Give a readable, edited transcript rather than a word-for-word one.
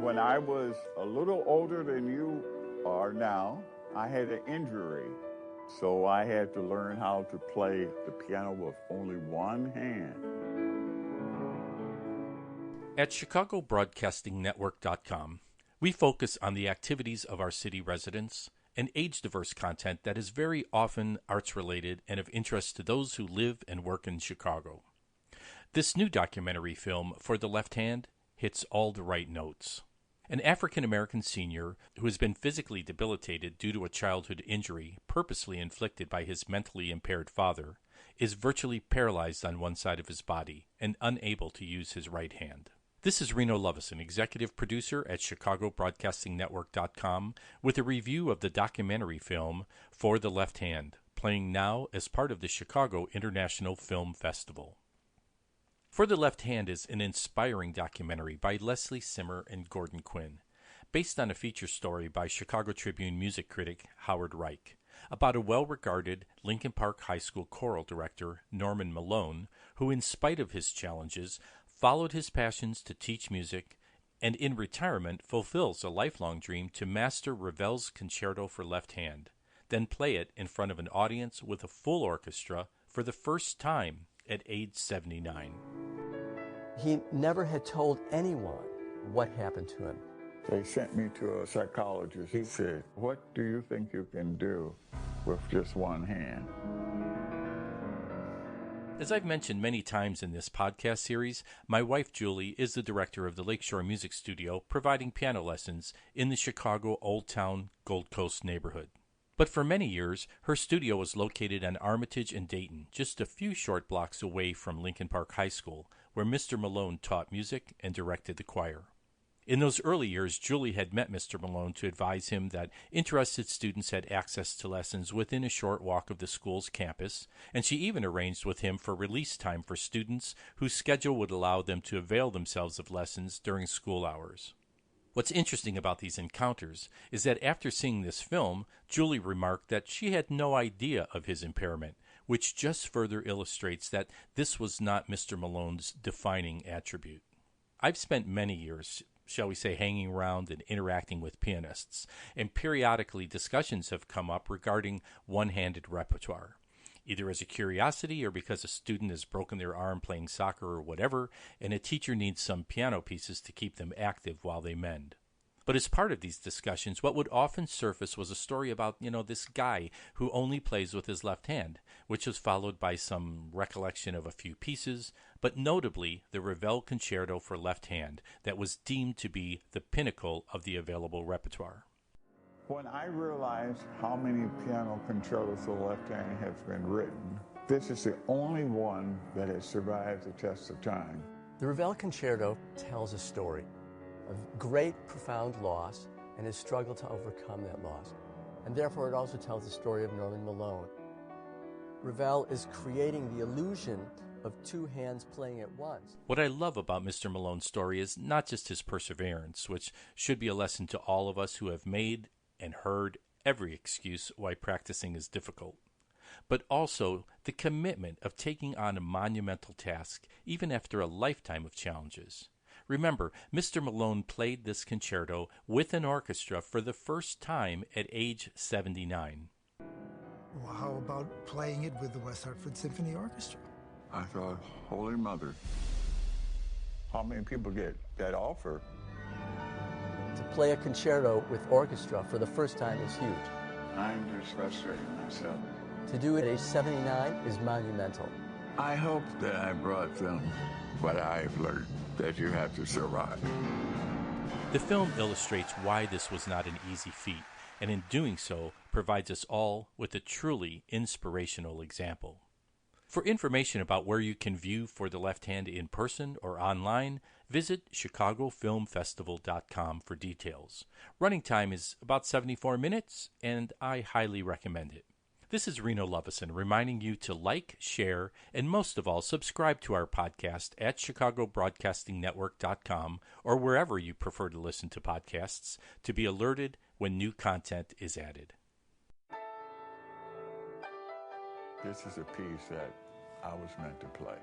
When I was a little older than you are now, I had an injury. So I had to learn how to play the piano with only one hand. At ChicagoBroadcastingNetwork.com, we focus on the activities of our city residents and age-diverse content that is very often arts-related and of interest to those who live and work in Chicago. This new documentary film, For the Left Hand, hits all the right notes. An African-American senior who has been physically debilitated due to a childhood injury purposely inflicted by his mentally impaired father is virtually paralyzed on one side of his body and unable to use his right hand. This is Reno Lovison, executive producer at ChicagoBroadcastingNetwork.com, with a review of the documentary film For the Left Hand, playing now as part of the Chicago International Film Festival. For the Left Hand is an inspiring documentary by Leslie Simmer and Gordon Quinn, based on a feature story by Chicago Tribune music critic Howard Reich, about a well-regarded Lincoln Park High School choral director, Norman Malone, who, in spite of his challenges, followed his passions to teach music, and in retirement fulfills a lifelong dream to master Ravel's Concerto for Left Hand, then play it in front of an audience with a full orchestra for the first time at age 79. He never had told anyone what happened to him. They sent me to a psychologist. He said, "What do you think you can do with just one hand?" As I've mentioned many times in this podcast series, my wife Julie is the director of the Lakeshore Music Studio, providing piano lessons in the Chicago Old Town Gold Coast neighborhood. But for many years, her studio was located on Armitage and Dayton, just a few short blocks away from Lincoln Park High School, where Mr. Malone taught music and directed the choir. In those early years, Julie had met Mr. Malone to advise him that interested students had access to lessons within a short walk of the school's campus, and she even arranged with him for release time for students whose schedule would allow them to avail themselves of lessons during school hours. What's interesting about these encounters is that after seeing this film, Julie remarked that she had no idea of his impairment, which just further illustrates that this was not Mr. Malone's defining attribute. I've spent many years, shall we say, hanging around and interacting with pianists, and periodically discussions have come up regarding one-handed repertoire. Either as a curiosity or because a student has broken their arm playing soccer or whatever, and a teacher needs some piano pieces to keep them active while they mend. But as part of these discussions, what would often surface was a story about, this guy who only plays with his left hand, which was followed by some recollection of a few pieces, but notably the Ravel Concerto for Left Hand that was deemed to be the pinnacle of the available repertoire. When I realized how many piano concertos for the left hand have been written, this is the only one that has survived the test of time. The Ravel Concerto tells a story of great, profound loss and his struggle to overcome that loss. And therefore it also tells the story of Norman Malone. Ravel is creating the illusion of two hands playing at once. What I love about Mr. Malone's story is not just his perseverance, which should be a lesson to all of us who have made and heard every excuse why practicing is difficult, but also the commitment of taking on a monumental task even after a lifetime of challenges. Remember, Mr. Malone played this concerto with an orchestra for the first time at age 79. Well, how about playing it with the West Hartford Symphony Orchestra? I thought, Holy Mother, how many people get that offer? To play a concerto with orchestra for the first time is huge. I'm just frustrated myself. To do it at age 79 is monumental. I hope that I brought them what I've learned, that you have to survive. The film illustrates why this was not an easy feat, and in doing so, provides us all with a truly inspirational example. For information about where you can view For the Left Hand in person or online, visit ChicagoFilmFestival.com for details. Running time is about 74 minutes, and I highly recommend it. This is Reno Lovison reminding you to like, share, and most of all, subscribe to our podcast at ChicagoBroadcastingNetwork.com or wherever you prefer to listen to podcasts to be alerted when new content is added. This is a piece that I was meant to play.